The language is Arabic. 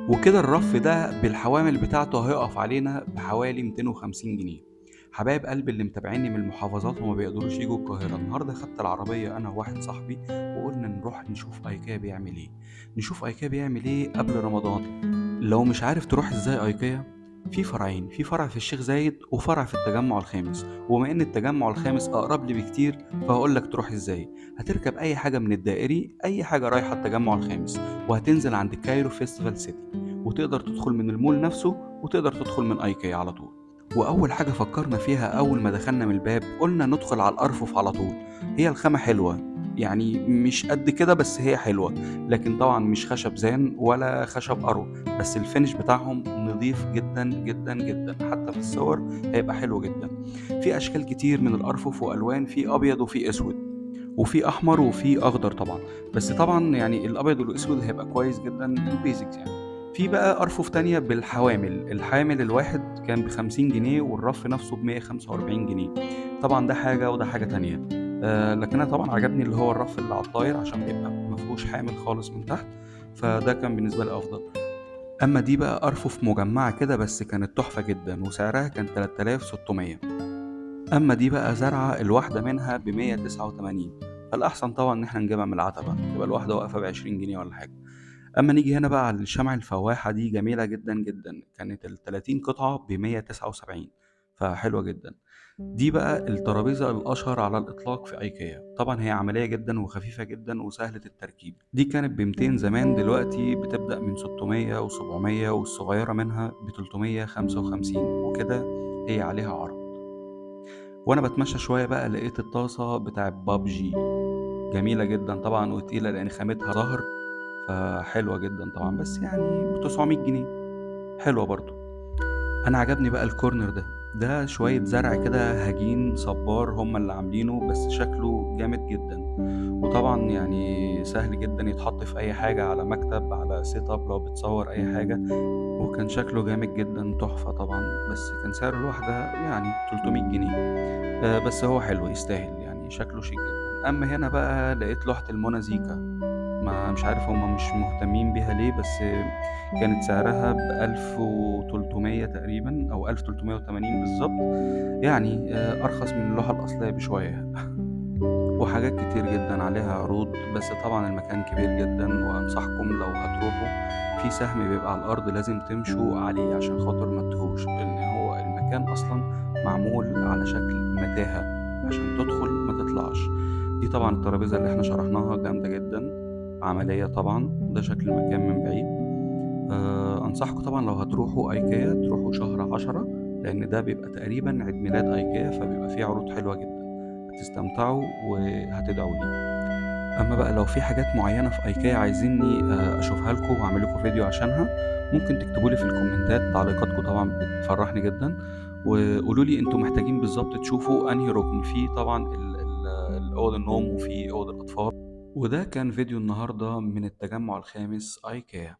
وكده الرف ده بالحوامل بتاعته هيقف علينا بحوالي 250 جنيه. حبايب قلبي اللي متابعيني من المحافظات وما بيقدروش يجوا القاهرة، النهاردة خدت العربية أنا وواحد صاحبي وقلنا نروح نشوف أيكيا بيعمل إيه. نشوف أيكيا بيعمل إيه قبل رمضان. لو مش عارف تروح إزاي أيكيا، في فرعين، في فرع في الشيخ زايد وفرع في التجمع الخامس، وبما إن التجمع الخامس أقرب لي بكتير فهقول لك تروح إزاي. هتركب أي حاجة من الدائري، أي حاجة رايحة التجمع الخامس، وهتنزل عند كايرو فيستيفال سيتي، وتقدر تدخل من المول نفسه وتقدر تدخل من ايكيا على طول. واول حاجه فكرنا فيها اول ما دخلنا من الباب قلنا ندخل على الارفف على طول. هي الخامه حلوه، يعني مش قد كده بس هي حلوه، لكن طبعا مش خشب زان ولا خشب ارو، بس الفينش بتاعهم نظيف جدا جدا جدا، حتى في الصور هيبقى حلو جدا. في اشكال كتير من الارفف والوان، في ابيض وفي اسود وفي احمر وفي اخضر طبعا، بس طبعا يعني الابيض والاسود هيبقى كويس جدا البيزكس يعني. في بقى ارفف تانية بالحوامل، الحامل الواحد كان ب50 جنيه والرف نفسه ب145 جنيه. طبعا ده حاجة وده حاجة تانية. لكن انا طبعا عجبني اللي هو الرف اللي على الطاير عشان بيبقى مفهوش حامل خالص من تحت، فده كان بالنسبة لي افضل. اما دي بقى ارفف مجمعة كده بس كانت تحفة جدا وسعرها كان 3600. أما دي بقى زرعة الواحدة منها ب189، فالأحسن طبعا إن احنا نجيبها من العتبة، تبقى الواحدة واقفة ب20 جنيه ولا حاجة. أما نيجي هنا بقى على الشمع الفواحة، دي جميلة جدا جدا، كانت ال30 قطعة ب179، فحلوة جدا. دي بقى الترابيزة الأشهر على الإطلاق في أيكيا، طبعا هي عملية جدا وخفيفة جدا وسهلة التركيب. دي كانت ب200 زمان، دلوقتي بتبدأ من 600 و700، والصغيرة منها ب355 وكده، هي عليها عرض. وانا بتمشى شويه بقى لقيت الطاسه بتاع بابجي، جميله جدا طبعا وتقيله لان خامتها ظهر، فحلوه جدا طبعا، بس يعني ب 900 جنيه، حلوه برضو. انا عجبني بقى الكورنر ده شويه زرع كده هجين صبار هم اللي عاملينه، بس شكله جامد جدا، وطبعا يعني سهل جدا يتحط في اي حاجه، على مكتب، على سيت اب لو بتصور اي حاجه، وكان شكله جامد جدا تحفه طبعا، بس كان سعر الواحده يعني 300 جنيه. بس هو حلو يستاهل، يعني شكله شيك جدا. اما هنا بقى لقيت لوحة المونازيكا، ما مش عارف هما مش مهتمين بيها ليه، بس كانت سعرها ب1300 تقريبا او 1380 بالظبط، يعني ارخص من اللوحة الاصلية بشوية. وحاجات كتير جدا عليها عروض، بس طبعا المكان كبير جدا، وانصحكم لو هتروحوا في سهم بيبقى على الارض لازم تمشوا عليه عشان خاطر ما تتوهوش، لان هو المكان اصلا معمول على شكل متاهة عشان تدخل ما تطلعش. دي طبعا الترابيزة اللي احنا شرحناها جامدة جدا، عملية طبعا، ده شكل المكان من بعيد. انصحكم طبعا لو هتروحوا ايكيا تروحوا شهر 10، لان ده بيبقى تقريبا عيد ميلاد ايكيا، فبيبقى فيه عروض حلوة جدا، هتستمتعوا وهتدعوا لي. اما بقى لو في حاجات معينة في ايكيا عايزيني اشوفها لكم واعمل لكم فيديو عشانها، ممكن تكتبوا لي في الكومنتات، تعليقاتكم طبعا بتفرحني جدا، وقولوا لي انتوا محتاجين بالظبط تشوفوا انهي ركن، في طبعا اوض النوم وفي اوض الاطفال. وده كان فيديو النهارده من التجمع الخامس ايكيا.